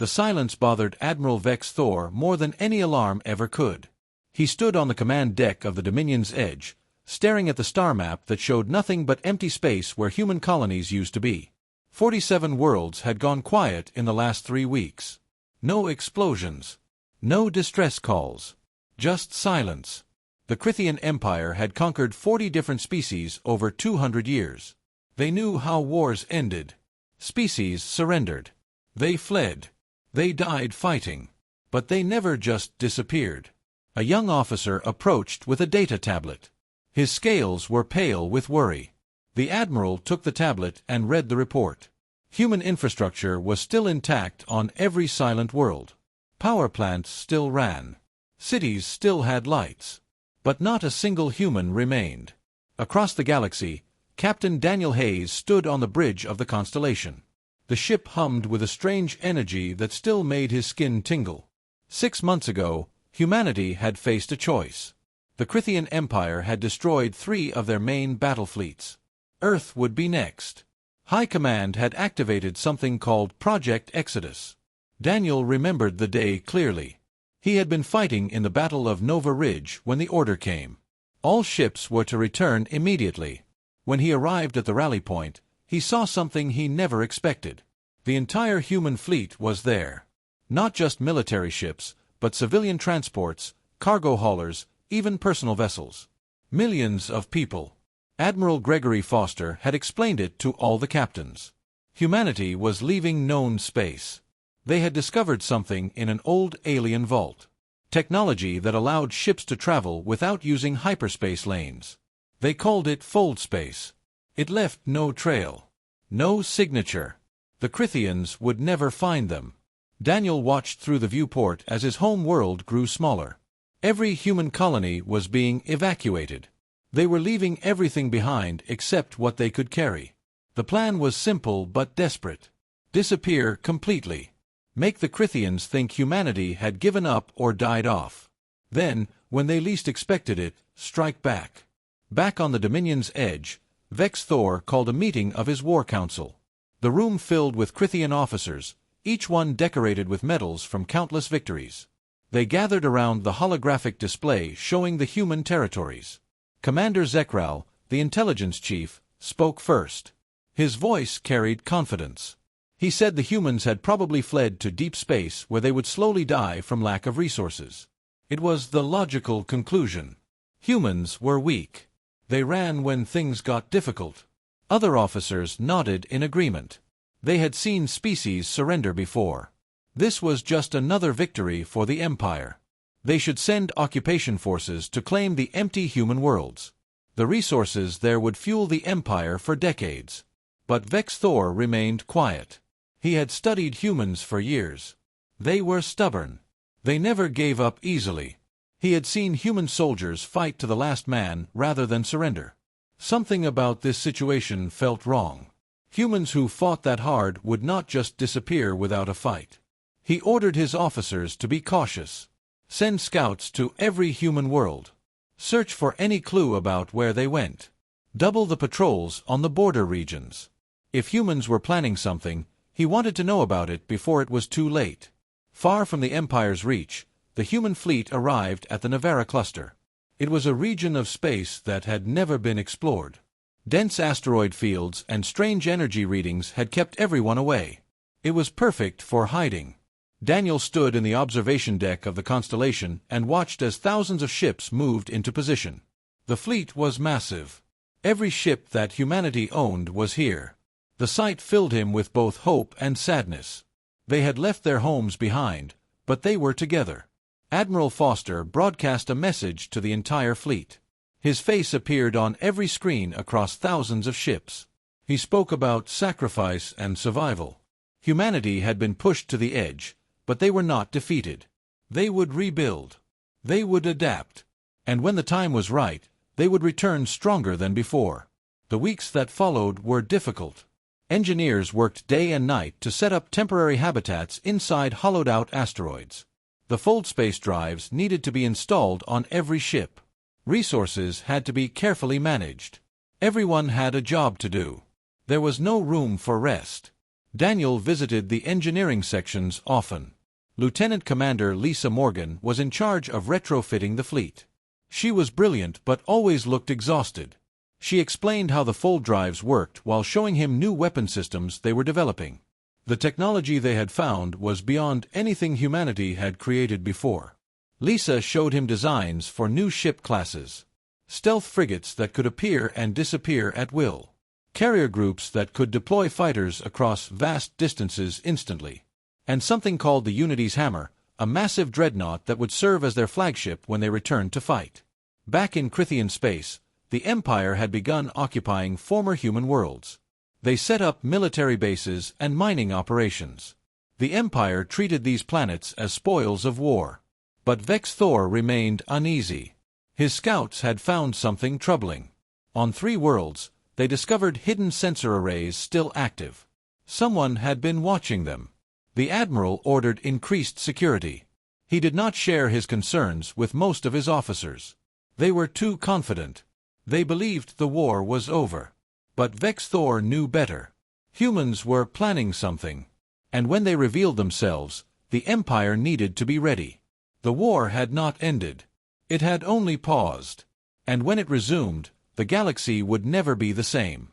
The silence bothered Admiral Vex Thor more than any alarm ever could. He stood on the command deck of the Dominion's Edge, staring at the star map that showed nothing but empty space where human colonies used to be. 47 worlds had gone quiet in the last 3 weeks. No explosions. No distress calls. Just silence. The Krithian Empire had conquered 40 different species over 200 years. They knew how wars ended. Species surrendered. They fled. They died fighting. But they never just disappeared. A young officer approached with a data tablet. His scales were pale with worry. The Admiral took the tablet and read the report. Human infrastructure was still intact on every silent world. Power plants still ran. Cities still had lights. But not a single human remained. Across the galaxy, Captain Daniel Hayes stood on the bridge of the Constellation. The ship hummed with a strange energy that still made his skin tingle. 6 months ago, humanity had faced a choice. The Krithian Empire had destroyed 3 of their main battle fleets. Earth would be next. High Command had activated something called Project Exodus. Daniel remembered the day clearly. He had been fighting in the Battle of Nova Ridge when the order came. All ships were to return immediately. When he arrived at the rally point, he saw something he never expected. The entire human fleet was there. Not just military ships, but civilian transports, cargo haulers, even personal vessels. Millions of people. Admiral Gregory Foster had explained it to all the captains. Humanity was leaving known space. They had discovered something in an old alien vault. Technology that allowed ships to travel without using hyperspace lanes. They called it fold space. It left no trail. No signature. The Krithians would never find them. Daniel watched through the viewport as his home world grew smaller. Every human colony was being evacuated. They were leaving everything behind except what they could carry. The plan was simple but desperate. Disappear completely. Make the Krithians think humanity had given up or died off. Then, when they least expected it, strike back. Back on the Dominion's Edge, Vex Thor called a meeting of his war council. The room filled with Krithian officers, each one decorated with medals from countless victories. They gathered around the holographic display showing the human territories. Commander Zekral, the intelligence chief, spoke first. His voice carried confidence. He said the humans had probably fled to deep space where they would slowly die from lack of resources. It was the logical conclusion. Humans were weak. They ran when things got difficult. Other officers nodded in agreement. They had seen species surrender before. This was just another victory for the Empire. They should send occupation forces to claim the empty human worlds. The resources there would fuel the Empire for decades. But Vex Thor remained quiet. He had studied humans for years. They were stubborn. They never gave up easily. He had seen human soldiers fight to the last man rather than surrender. Something about this situation felt wrong. Humans who fought that hard would not just disappear without a fight. He ordered his officers to be cautious. Send scouts to every human world. Search for any clue about where they went. Double the patrols on the border regions. If humans were planning something, he wanted to know about it before it was too late. Far from the Empire's reach, the human fleet arrived at the Navara cluster. It was a region of space that had never been explored. Dense asteroid fields and strange energy readings had kept everyone away. It was perfect for hiding. Daniel stood in the observation deck of the Constellation and watched as thousands of ships moved into position. The fleet was massive. Every ship that humanity owned was here. The sight filled him with both hope and sadness. They had left their homes behind, but they were together. Admiral Foster broadcast a message to the entire fleet. His face appeared on every screen across thousands of ships. He spoke about sacrifice and survival. Humanity had been pushed to the edge, but they were not defeated. They would rebuild. They would adapt. And when the time was right, they would return stronger than before. The weeks that followed were difficult. Engineers worked day and night to set up temporary habitats inside hollowed-out asteroids. The fold space drives needed to be installed on every ship. Resources had to be carefully managed. Everyone had a job to do. There was no room for rest. Daniel visited the engineering sections often. Lieutenant Commander Lisa Morgan was in charge of retrofitting the fleet. She was brilliant but always looked exhausted. She explained how the fold drives worked while showing him new weapon systems they were developing. The technology they had found was beyond anything humanity had created before. Lisa showed him designs for new ship classes. Stealth frigates that could appear and disappear at will. Carrier groups that could deploy fighters across vast distances instantly. And something called the Unity's Hammer, a massive dreadnought that would serve as their flagship when they returned to fight. Back in Crithian space, the Empire had begun occupying former human worlds. They set up military bases and mining operations. The Empire treated these planets as spoils of war. But Vex Thor remained uneasy. His scouts had found something troubling. On 3 worlds, they discovered hidden sensor arrays still active. Someone had been watching them. The Admiral ordered increased security. He did not share his concerns with most of his officers. They were too confident. They believed the war was over. But Vex Thor knew better. Humans were planning something. And when they revealed themselves, the Empire needed to be ready. The war had not ended. It had only paused. And when it resumed, the galaxy would never be the same.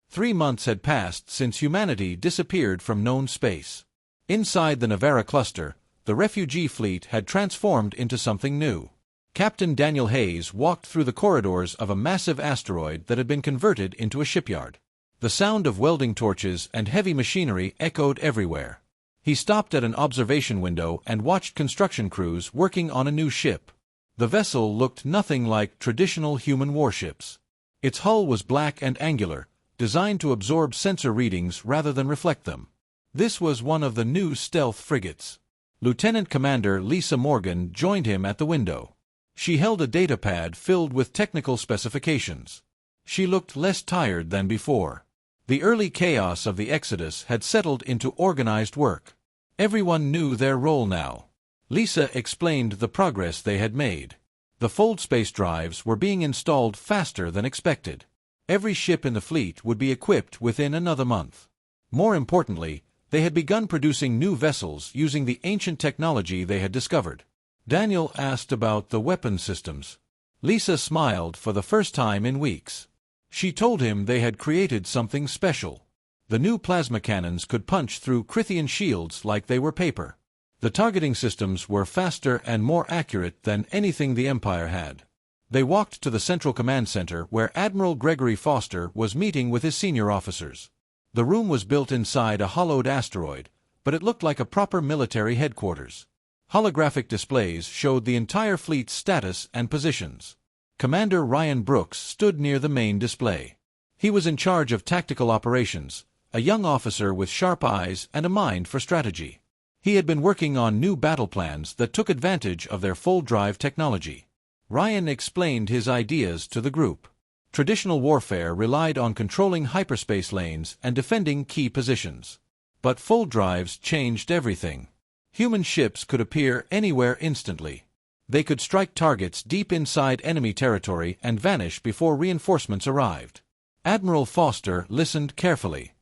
3 months had passed since humanity disappeared from known space. Inside the Navarra cluster, the refugee fleet had transformed into something new. Captain Daniel Hayes walked through the corridors of a massive asteroid that had been converted into a shipyard. The sound of welding torches and heavy machinery echoed everywhere. He stopped at an observation window and watched construction crews working on a new ship. The vessel looked nothing like traditional human warships. Its hull was black and angular, designed to absorb sensor readings rather than reflect them. This was one of the new stealth frigates. Lieutenant Commander Lisa Morgan joined him at the window. She held a datapad filled with technical specifications. She looked less tired than before. The early chaos of the Exodus had settled into organized work. Everyone knew their role now. Lisa explained the progress they had made. The fold space drives were being installed faster than expected. Every ship in the fleet would be equipped within another month. More importantly, they had begun producing new vessels using the ancient technology they had discovered. Daniel asked about the weapon systems. Lisa smiled for the first time in weeks. She told him they had created something special. The new plasma cannons could punch through Crithian shields like they were paper. The targeting systems were faster and more accurate than anything the Empire had. They walked to the Central Command Center where Admiral Gregory Foster was meeting with his senior officers. The room was built inside a hollowed asteroid, but it looked like a proper military headquarters. Holographic displays showed the entire fleet's status and positions. Commander Ryan Brooks stood near the main display. He was in charge of tactical operations, a young officer with sharp eyes and a mind for strategy. He had been working on new battle plans that took advantage of their full drive technology. Ryan explained his ideas to the group. Traditional warfare relied on controlling hyperspace lanes and defending key positions. But full drives changed everything. Human ships could appear anywhere instantly. They could strike targets deep inside enemy territory and vanish before reinforcements arrived. Admiral Foster listened carefully.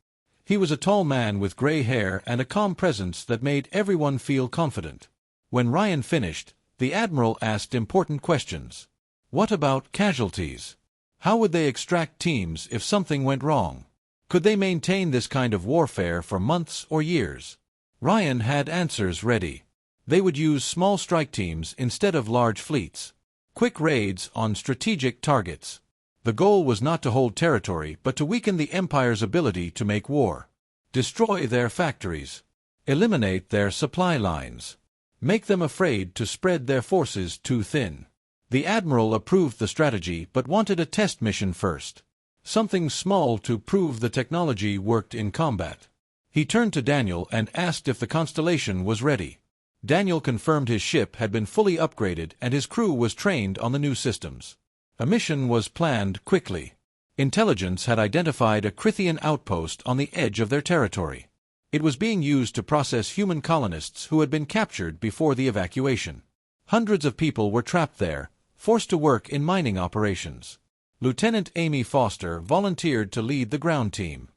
He was a tall man with gray hair and a calm presence that made everyone feel confident. When Ryan finished, the Admiral asked important questions. What about casualties? How would they extract teams if something went wrong? Could they maintain this kind of warfare for months or years? Ryan had answers ready. They would use small strike teams instead of large fleets. Quick raids on strategic targets. The goal was not to hold territory but to weaken the Empire's ability to make war. Destroy their factories. Eliminate their supply lines. Make them afraid to spread their forces too thin. The Admiral approved the strategy but wanted a test mission first. Something small to prove the technology worked in combat. He turned to Daniel and asked if the Constellation was ready. Daniel confirmed his ship had been fully upgraded and his crew was trained on the new systems. A mission was planned quickly. Intelligence had identified a Crithian outpost on the edge of their territory. It was being used to process human colonists who had been captured before the evacuation. Hundreds of people were trapped there, forced to work in mining operations. Lieutenant Amy Foster volunteered to lead the ground team.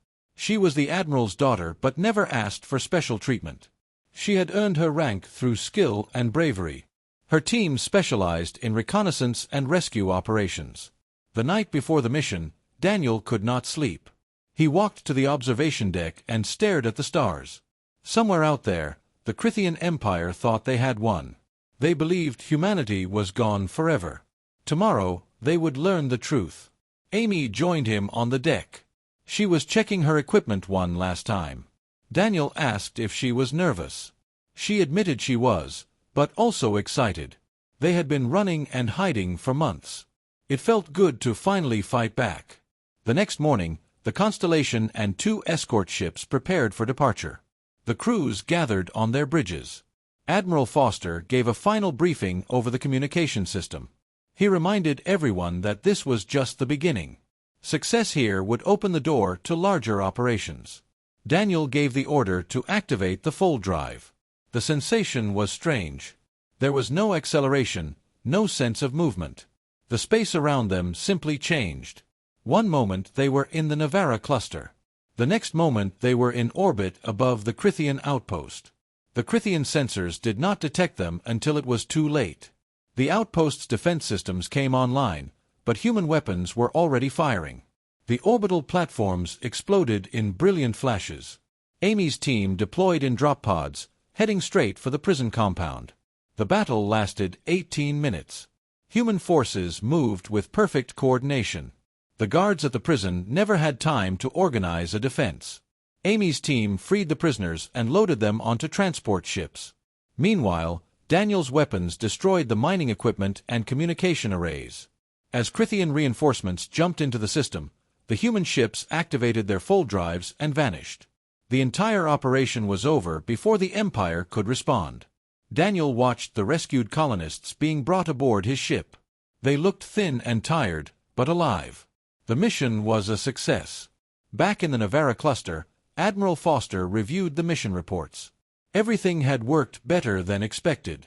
She was the Admiral's daughter but never asked for special treatment. She had earned her rank through skill and bravery. Her team specialized in reconnaissance and rescue operations. The night before the mission, Daniel could not sleep. He walked to the observation deck and stared at the stars. Somewhere out there, the Crithian Empire thought they had won. They believed humanity was gone forever. Tomorrow, they would learn the truth. Amy joined him on the deck. She was checking her equipment one last time. Daniel asked if she was nervous. She admitted she was, but also excited. They had been running and hiding for months. It felt good to finally fight back. The next morning, the Constellation and 2 escort ships prepared for departure. The crews gathered on their bridges. Admiral Foster gave a final briefing over the communication system. He reminded everyone that this was just the beginning. Success here would open the door to larger operations. Daniel gave the order to activate the fold drive. The sensation was strange. There was no acceleration, no sense of movement. The space around them simply changed. One moment they were in the Navarra cluster. The next moment they were in orbit above the Crithian outpost. The Crithian sensors did not detect them until it was too late. The outpost's defense systems came online, but human weapons were already firing. The orbital platforms exploded in brilliant flashes. Amy's team deployed in drop pods, heading straight for the prison compound. The battle lasted 18 minutes. Human forces moved with perfect coordination. The guards at the prison never had time to organize a defense. Amy's team freed the prisoners and loaded them onto transport ships. Meanwhile, Daniel's weapons destroyed the mining equipment and communication arrays. As Crithian reinforcements jumped into the system, the human ships activated their fold drives and vanished. The entire operation was over before the Empire could respond. Daniel watched the rescued colonists being brought aboard his ship. They looked thin and tired, but alive. The mission was a success. Back in the Navarra cluster, Admiral Foster reviewed the mission reports. Everything had worked better than expected.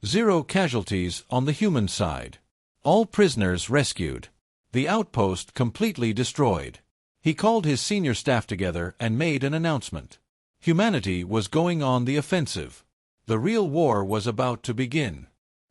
0 casualties on the human side. All prisoners rescued. The outpost completely destroyed. He called his senior staff together and made an announcement. Humanity was going on the offensive. The real war was about to begin.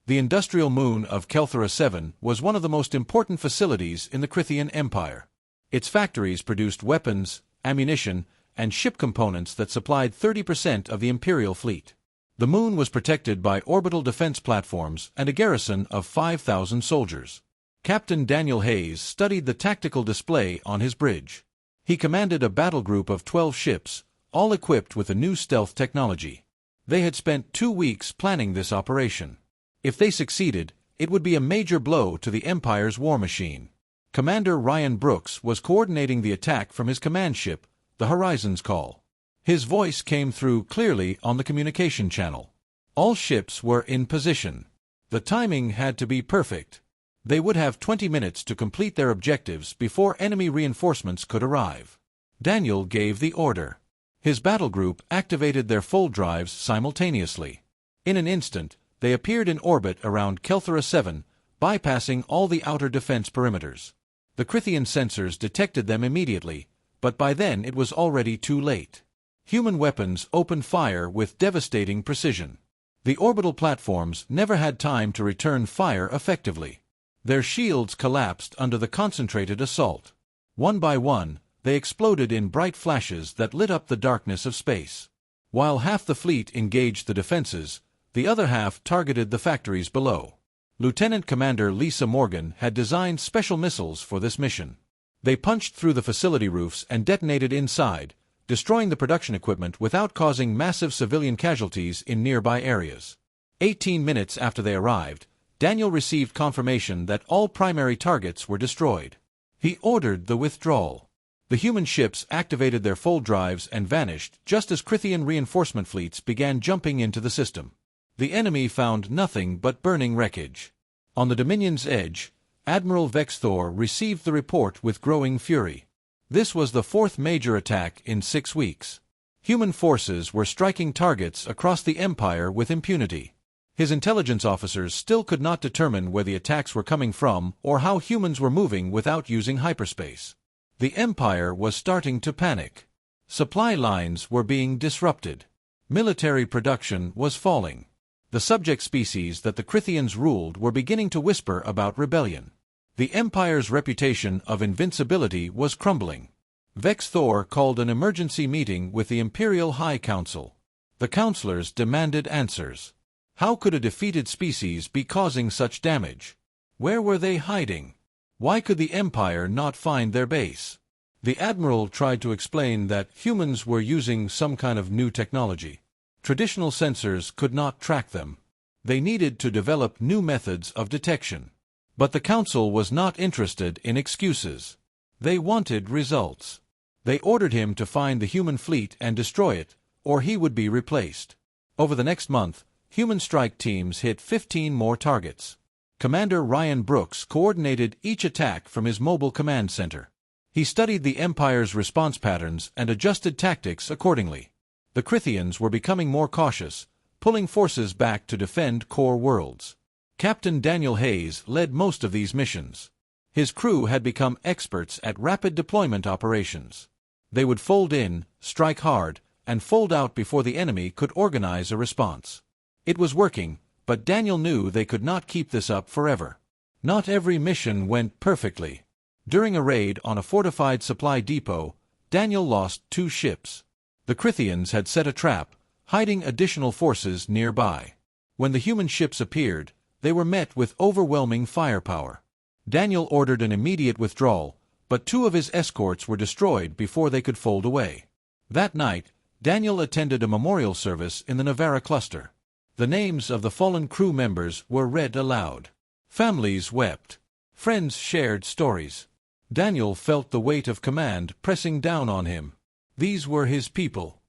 The industrial moon of Kelthera 7 was one of the most important facilities in the Crithian Empire. Its factories produced weapons, ammunition, and ship components that supplied 30% of the Imperial fleet. The moon was protected by orbital defense platforms and a garrison of 5,000 soldiers. Captain Daniel Hayes studied the tactical display on his bridge. He commanded a battle group of 12 ships, all equipped with a new stealth technology. They had spent 2 weeks planning this operation. If they succeeded, it would be a major blow to the Empire's war machine. Commander Ryan Brooks was coordinating the attack from his command ship, the Horizon's Call. His voice came through clearly on the communication channel. All ships were in position. The timing had to be perfect. They would have 20 minutes to complete their objectives before enemy reinforcements could arrive. Daniel gave the order. His battle group activated their fold drives simultaneously. In an instant, they appeared in orbit around Kelthera 7, bypassing all the outer defense perimeters. The Crithian sensors detected them immediately, but by then it was already too late. Human weapons opened fire with devastating precision. The orbital platforms never had time to return fire effectively. Their shields collapsed under the concentrated assault. One by one, they exploded in bright flashes that lit up the darkness of space. While half the fleet engaged the defenses, the other half targeted the factories below. Lieutenant Commander Lisa Morgan had designed special missiles for this mission. They punched through the facility roofs and detonated inside, destroying the production equipment without causing massive civilian casualties in nearby areas. 18 minutes after they arrived, Daniel received confirmation that all primary targets were destroyed. He ordered the withdrawal. The human ships activated their fold drives and vanished just as Crithian reinforcement fleets began jumping into the system. The enemy found nothing but burning wreckage. On the Dominion's edge, Admiral Vex Thor received the report with growing fury. This was the 4th major attack in 6 weeks. Human forces were striking targets across the Empire with impunity. His intelligence officers still could not determine where the attacks were coming from or how humans were moving without using hyperspace. The Empire was starting to panic. Supply lines were being disrupted. Military production was falling. The subject species that the Crythians ruled were beginning to whisper about rebellion. The Empire's reputation of invincibility was crumbling. Vex Thor called an emergency meeting with the Imperial High Council. The councillors demanded answers. How could a defeated species be causing such damage? Where were they hiding? Why could the Empire not find their base? The Admiral tried to explain that humans were using some kind of new technology. Traditional sensors could not track them. They needed to develop new methods of detection. But the Council was not interested in excuses. They wanted results. They ordered him to find the human fleet and destroy it, or he would be replaced. Over the next month, human strike teams hit 15 more targets. Commander Ryan Brooks coordinated each attack from his mobile command center. He studied the Empire's response patterns and adjusted tactics accordingly. The Crythians were becoming more cautious, pulling forces back to defend core worlds. Captain Daniel Hayes led most of these missions. His crew had become experts at rapid deployment operations. They would fold in, strike hard, and fold out before the enemy could organize a response. It was working, but Daniel knew they could not keep this up forever. Not every mission went perfectly. During a raid on a fortified supply depot, Daniel lost 2 ships. The Crythians had set a trap, hiding additional forces nearby. When the human ships appeared, they were met with overwhelming firepower. Daniel ordered an immediate withdrawal, but 2 of his escorts were destroyed before they could fold away. That night, Daniel attended a memorial service in the Navarra cluster. The names of the fallen crew members were read aloud. Families wept. Friends shared stories. Daniel felt the weight of command pressing down on him. These were his people.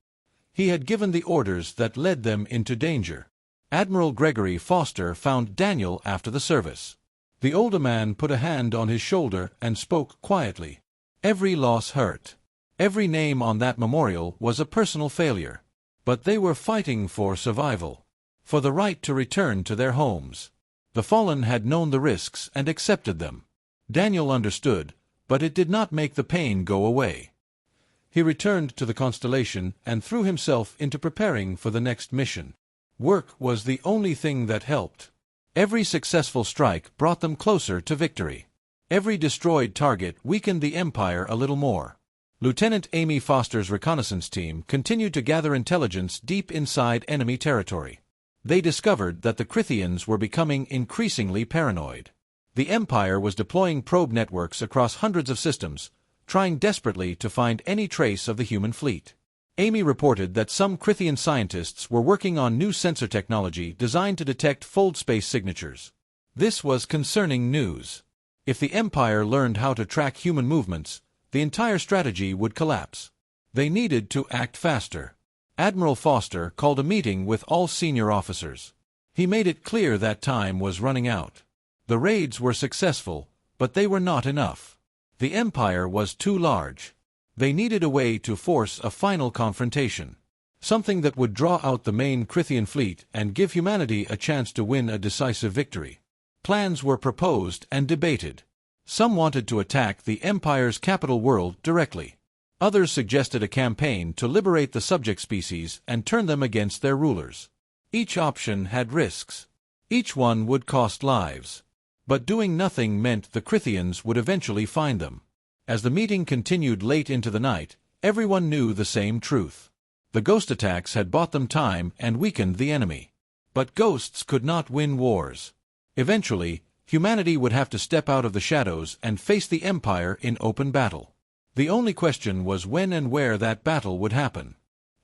He had given the orders that led them into danger. Admiral Gregory Foster found Daniel after the service. The older man put a hand on his shoulder and spoke quietly. Every loss hurt. Every name on that memorial was a personal failure. But they were fighting for survival. For the right to return to their homes. The fallen had known the risks and accepted them. Daniel understood, but it did not make the pain go away. He returned to the constellation and threw himself into preparing for the next mission. Work was the only thing that helped. Every successful strike brought them closer to victory. Every destroyed target weakened the Empire a little more. Lieutenant Amy Foster's reconnaissance team continued to gather intelligence deep inside enemy territory. They discovered that the Crythians were becoming increasingly paranoid. The Empire was deploying probe networks across hundreds of systems, trying desperately to find any trace of the human fleet. Amy reported that some Crythian scientists were working on new sensor technology designed to detect fold space signatures. This was concerning news. If the Empire learned how to track human movements, the entire strategy would collapse. They needed to act faster. Admiral Foster called a meeting with all senior officers. He made it clear that time was running out. The raids were successful, but they were not enough. The Empire was too large. They needed a way to force a final confrontation. Something that would draw out the main Crythian fleet and give humanity a chance to win a decisive victory. Plans were proposed and debated. Some wanted to attack the Empire's capital world directly. Others suggested a campaign to liberate the subject species and turn them against their rulers. Each option had risks. Each one would cost lives. But doing nothing meant the Crythians would eventually find them. As the meeting continued late into the night, everyone knew the same truth. The ghost attacks had bought them time and weakened the enemy. But ghosts could not win wars. Eventually, humanity would have to step out of the shadows and face the Empire in open battle. The only question was when and where that battle would happen.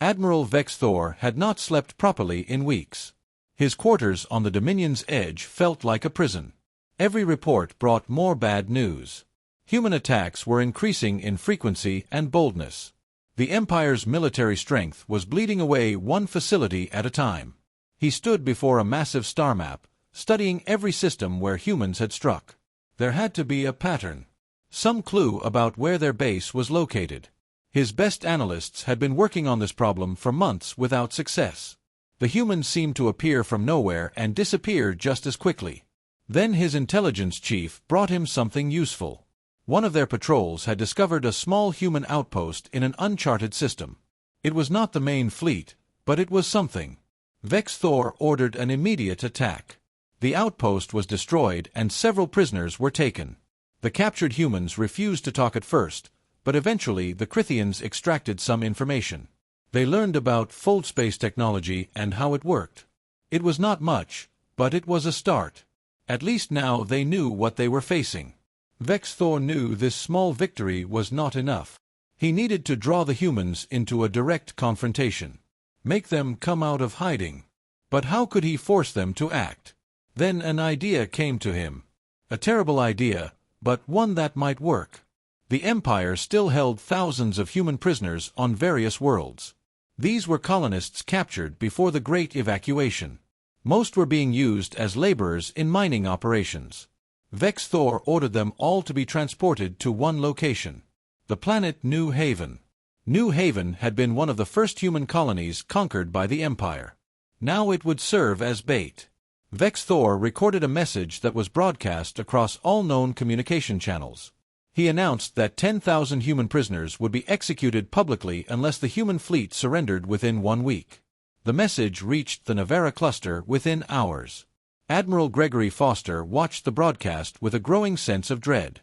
Admiral Vex Thor had not slept properly in weeks. His quarters on the Dominion's edge felt like a prison. Every report brought more bad news. Human attacks were increasing in frequency and boldness. The Empire's military strength was bleeding away one facility at a time. He stood before a massive star map, studying every system where humans had struck. There had to be a pattern. Some clue about where their base was located. His best analysts had been working on this problem for months without success. The humans seemed to appear from nowhere and disappear just as quickly. Then his intelligence chief brought him something useful. One of their patrols had discovered a small human outpost in an uncharted system. It was not the main fleet, but it was something. Vex Thor ordered an immediate attack. The outpost was destroyed and several prisoners were taken. The captured humans refused to talk at first, but eventually the Crythians extracted some information. They learned about fold space technology and how it worked. It was not much, but it was a start. At least now they knew what they were facing. Vex Thor knew this small victory was not enough. He needed to draw the humans into a direct confrontation. Make them come out of hiding. But how could he force them to act? Then an idea came to him. A terrible idea, but one that might work. The Empire still held thousands of human prisoners on various worlds. These were colonists captured before the Great Evacuation. Most were being used as laborers in mining operations. Vex Thor ordered them all to be transported to one location. The planet New Haven. New Haven had been one of the first human colonies conquered by the Empire. Now it would serve as bait. Vex Thor recorded a message that was broadcast across all known communication channels. He announced that 10,000 human prisoners would be executed publicly unless the human fleet surrendered within 1 week. The message reached the Navara cluster within hours. Admiral Gregory Foster watched the broadcast with a growing sense of dread.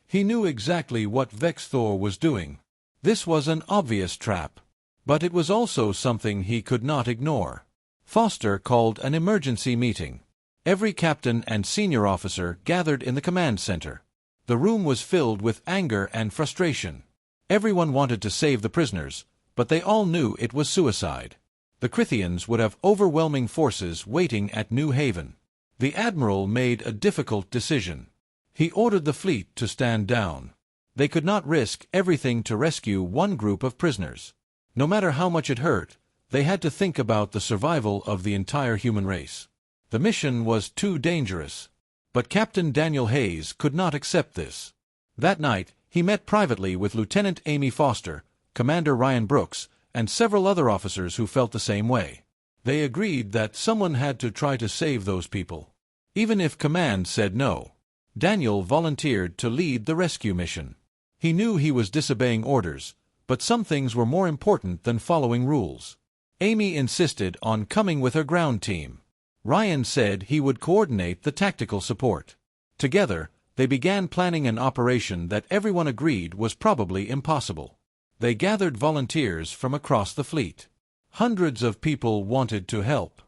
He knew exactly what Vex Thor was doing. This was an obvious trap. But it was also something he could not ignore. Foster called an emergency meeting. Every captain and senior officer gathered in the command center. The room was filled with anger and frustration. Everyone wanted to save the prisoners, but they all knew it was suicide. The Crythians would have overwhelming forces waiting at New Haven. The admiral made a difficult decision. He ordered the fleet to stand down. They could not risk everything to rescue one group of prisoners. No matter how much it hurt, they had to think about the survival of the entire human race. The mission was too dangerous. But Captain Daniel Hayes could not accept this. That night, he met privately with Lieutenant Amy Foster, Commander Ryan Brooks, and several other officers who felt the same way. They agreed that someone had to try to save those people. Even if command said no. Daniel volunteered to lead the rescue mission. He knew he was disobeying orders, but some things were more important than following rules. Amy insisted on coming with her ground team. Ryan said he would coordinate the tactical support. Together, they began planning an operation that everyone agreed was probably impossible. They gathered volunteers from across the fleet. Hundreds of people wanted to help.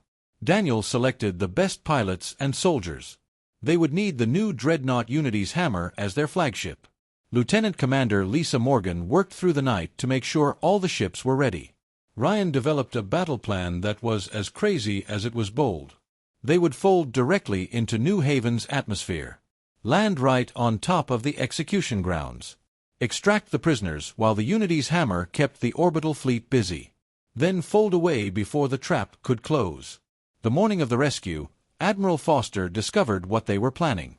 Daniel selected the best pilots and soldiers. They would need the new Dreadnought Unity's hammer as their flagship. Lieutenant Commander Lisa Morgan worked through the night to make sure all the ships were ready. Ryan developed a battle plan that was as crazy as it was bold. They would fold directly into New Haven's atmosphere. Land right on top of the execution grounds. Extract the prisoners while the Unity's hammer kept the orbital fleet busy. Then fold away before the trap could close. The morning of the rescue, Admiral Foster discovered what they were planning.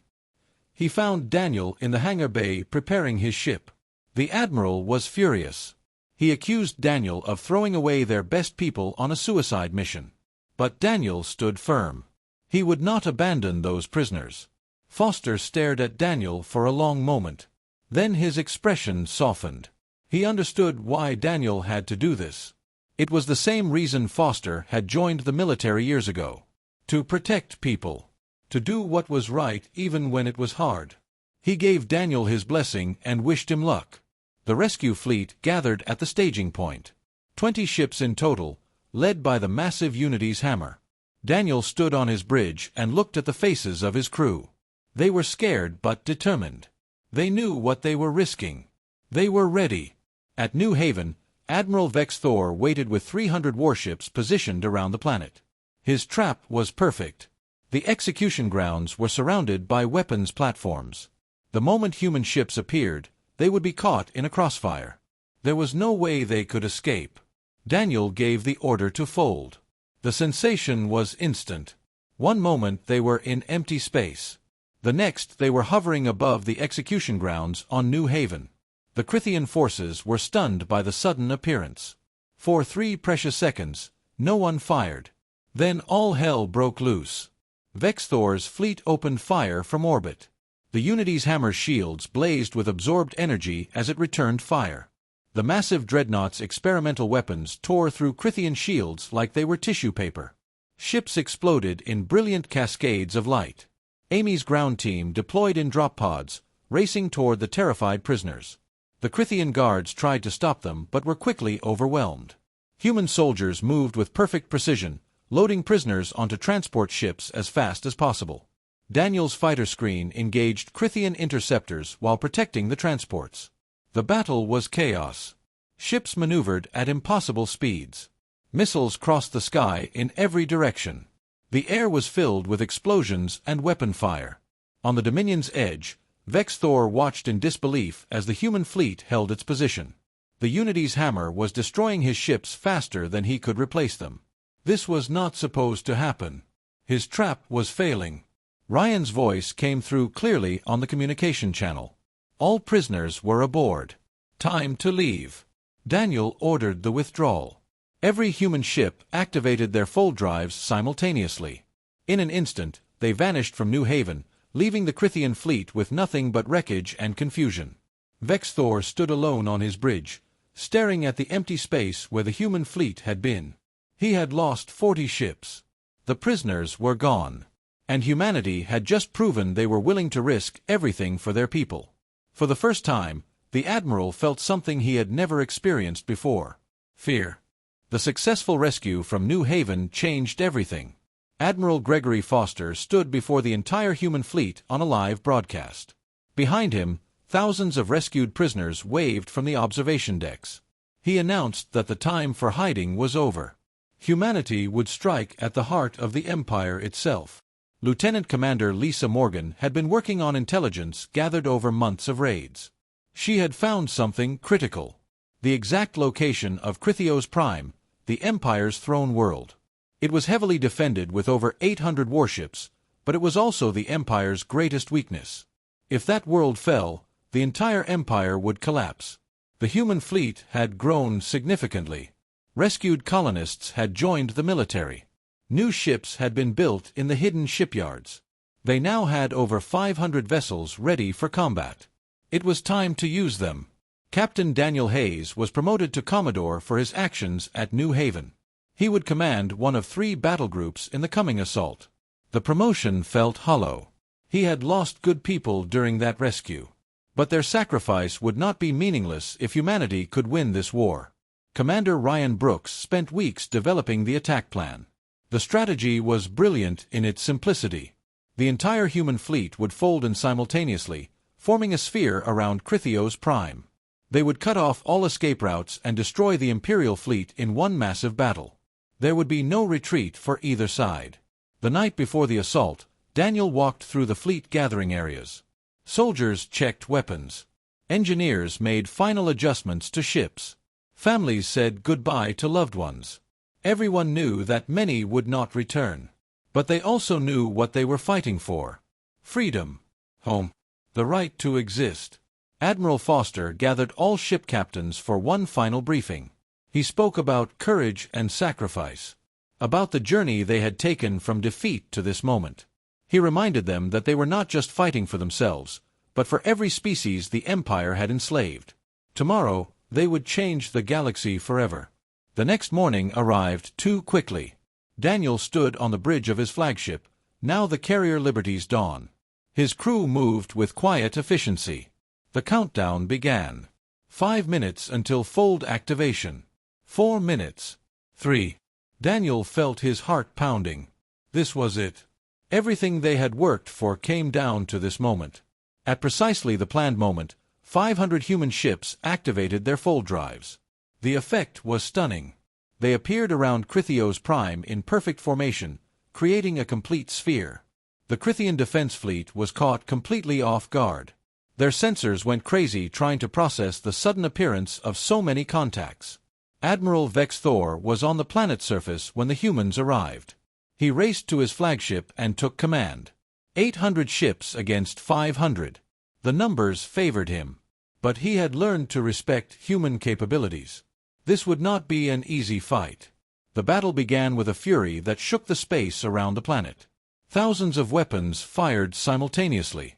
He found Daniel in the hangar bay preparing his ship. The Admiral was furious. He accused Daniel of throwing away their best people on a suicide mission. But Daniel stood firm. He would not abandon those prisoners. Foster stared at Daniel for a long moment. Then his expression softened. He understood why Daniel had to do this. It was the same reason Foster had joined the military years ago. To protect people. To do what was right even when it was hard. He gave Daniel his blessing and wished him luck. The rescue fleet gathered at the staging point. 20 ships in total, led by the massive Unity's hammer. Daniel stood on his bridge and looked at the faces of his crew. They were scared but determined. They knew what they were risking. They were ready. At New Haven, Admiral Vex Thor waited with 300 warships positioned around the planet. His trap was perfect. The execution grounds were surrounded by weapons platforms. The moment human ships appeared, they would be caught in a crossfire. There was no way they could escape. Daniel gave the order to fold. The sensation was instant. One moment they were in empty space. The next they were hovering above the execution grounds on New Haven. The Crythian forces were stunned by the sudden appearance. For 3 precious seconds, no one fired. Then all hell broke loose. Vex Thor's fleet opened fire from orbit. The Unity's hammer's shields blazed with absorbed energy as it returned fire. The massive dreadnought's experimental weapons tore through Crithian shields like they were tissue paper. Ships exploded in brilliant cascades of light. Amy's ground team deployed in drop pods, racing toward the terrified prisoners. The Crithian guards tried to stop them but were quickly overwhelmed. Human soldiers moved with perfect precision, loading prisoners onto transport ships as fast as possible. Daniel's fighter screen engaged Crithian interceptors while protecting the transports. The battle was chaos. Ships maneuvered at impossible speeds. Missiles crossed the sky in every direction. The air was filled with explosions and weapon fire. On the Dominion's edge, Vex Thor watched in disbelief as the human fleet held its position. The Unity's hammer was destroying his ships faster than he could replace them. This was not supposed to happen. His trap was failing. Ryan's voice came through clearly on the communication channel. All prisoners were aboard. Time to leave. Daniel ordered the withdrawal. Every human ship activated their full drives simultaneously. In an instant, they vanished from New Haven, leaving the Crithian fleet with nothing but wreckage and confusion. Vex Thor stood alone on his bridge, staring at the empty space where the human fleet had been. He had lost 40 ships. The prisoners were gone. And humanity had just proven they were willing to risk everything for their people. For the first time, the Admiral felt something he had never experienced before. Fear. The successful rescue from New Haven changed everything. Admiral Gregory Foster stood before the entire human fleet on a live broadcast. Behind him, thousands of rescued prisoners waved from the observation decks. He announced that the time for hiding was over. Humanity would strike at the heart of the Empire itself. Lieutenant Commander Lisa Morgan had been working on intelligence gathered over months of raids. She had found something critical. The exact location of Crithios Prime, the Empire's throne world. It was heavily defended with over 800 warships, but it was also the Empire's greatest weakness. If that world fell, the entire Empire would collapse. The human fleet had grown significantly. Rescued colonists had joined the military. New ships had been built in the hidden shipyards. They now had over 500 vessels ready for combat. It was time to use them. Captain Daniel Hayes was promoted to Commodore for his actions at New Haven. He would command one of 3 battle groups in the coming assault. The promotion felt hollow. He had lost good people during that rescue. But their sacrifice would not be meaningless if humanity could win this war. Commander Ryan Brooks spent weeks developing the attack plan. The strategy was brilliant in its simplicity. The entire human fleet would fold in simultaneously, forming a sphere around Crithios Prime. They would cut off all escape routes and destroy the Imperial fleet in one massive battle. There would be no retreat for either side. The night before the assault, Daniel walked through the fleet gathering areas. Soldiers checked weapons. Engineers made final adjustments to ships. Families said goodbye to loved ones. Everyone knew that many would not return. But they also knew what they were fighting for. Freedom. Home. The right to exist. Admiral Foster gathered all ship captains for one final briefing. He spoke about courage and sacrifice. About the journey they had taken from defeat to this moment. He reminded them that they were not just fighting for themselves, but for every species the Empire had enslaved. Tomorrow, they would change the galaxy forever. The next morning arrived too quickly. Daniel stood on the bridge of his flagship, now the carrier Liberty's Dawn. His crew moved with quiet efficiency. The countdown began. 5 minutes until fold activation. 4 minutes. 3. Daniel felt his heart pounding. This was it. Everything they had worked for came down to this moment. At precisely the planned moment, 500 human ships activated their fold drives. The effect was stunning. They appeared around Crithios Prime in perfect formation, creating a complete sphere. The Crithian defense fleet was caught completely off guard. Their sensors went crazy trying to process the sudden appearance of so many contacts. Admiral Vex Thor was on the planet's surface when the humans arrived. He raced to his flagship and took command. 800 ships against 500. The numbers favored him. But he had learned to respect human capabilities. This would not be an easy fight. The battle began with a fury that shook the space around the planet. Thousands of weapons fired simultaneously.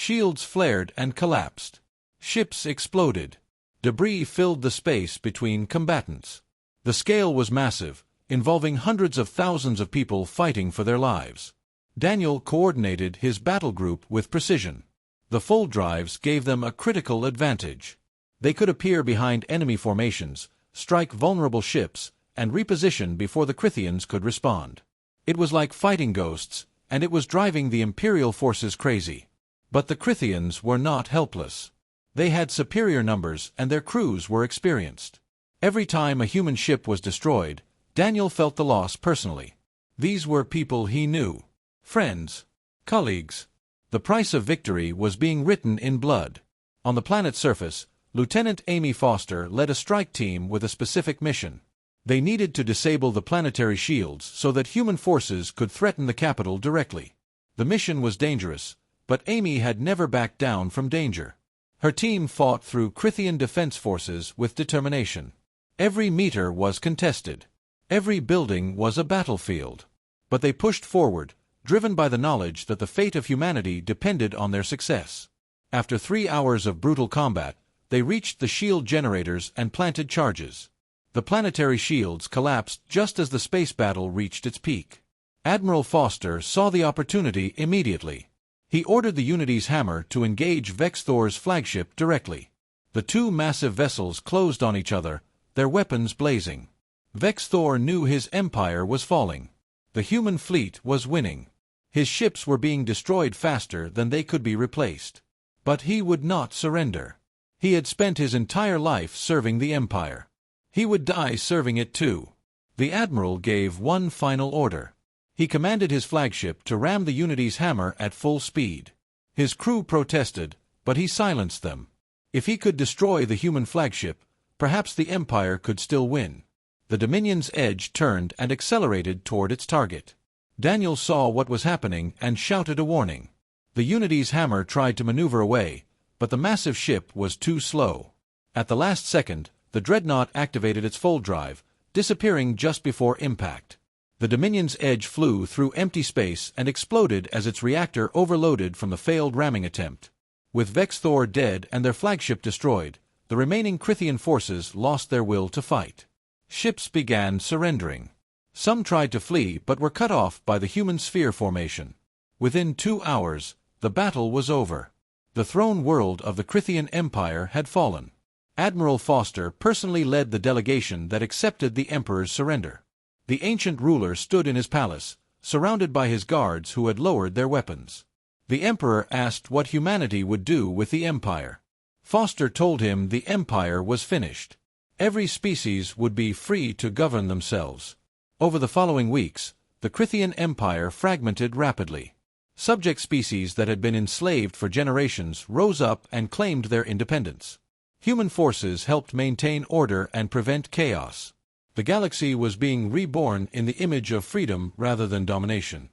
Shields flared and collapsed. Ships exploded. Debris filled the space between combatants. The scale was massive, involving hundreds of thousands of people fighting for their lives. Daniel coordinated his battle group with precision. The full drives gave them a critical advantage. They could appear behind enemy formations, strike vulnerable ships, and reposition before the Crythians could respond. It was like fighting ghosts, and it was driving the Imperial forces crazy. But the Crythians were not helpless. They had superior numbers and their crews were experienced. Every time a human ship was destroyed, Daniel felt the loss personally. These were people he knew. Friends. Colleagues. The price of victory was being written in blood. On the planet's surface, Lieutenant Amy Foster led a strike team with a specific mission. They needed to disable the planetary shields so that human forces could threaten the capital directly. The mission was dangerous, but Amy had never backed down from danger. Her team fought through Crythian defense forces with determination. Every meter was contested. Every building was a battlefield. But they pushed forward, driven by the knowledge that the fate of humanity depended on their success. After 3 hours of brutal combat, they reached the shield generators and planted charges. The planetary shields collapsed just as the space battle reached its peak. Admiral Foster saw the opportunity immediately. He ordered the Unity's hammer to engage Vex Thor's flagship directly. The two massive vessels closed on each other, their weapons blazing. Vex Thor knew his empire was falling. The human fleet was winning. His ships were being destroyed faster than they could be replaced. But he would not surrender. He had spent his entire life serving the Empire. He would die serving it too. The Admiral gave one final order. He commanded his flagship to ram the Unity's hammer at full speed. His crew protested, but he silenced them. If he could destroy the human flagship, perhaps the Empire could still win. The Dominion's edge turned and accelerated toward its target. Daniel saw what was happening and shouted a warning. The Unity's hammer tried to maneuver away, but the massive ship was too slow. At the last second, the dreadnought activated its full drive, disappearing just before impact. The Dominion's edge flew through empty space and exploded as its reactor overloaded from the failed ramming attempt. With Vex Thor dead and their flagship destroyed, the remaining Crythian forces lost their will to fight. Ships began surrendering. Some tried to flee but were cut off by the human sphere formation. Within 2 hours, the battle was over. The throne world of the Crythian Empire had fallen. Admiral Foster personally led the delegation that accepted the Emperor's surrender. The ancient ruler stood in his palace, surrounded by his guards who had lowered their weapons. The Emperor asked what humanity would do with the Empire. Foster told him the Empire was finished. Every species would be free to govern themselves. Over the following weeks, the Crythian Empire fragmented rapidly. Subject species that had been enslaved for generations rose up and claimed their independence. Human forces helped maintain order and prevent chaos. The galaxy was being reborn in the image of freedom rather than domination.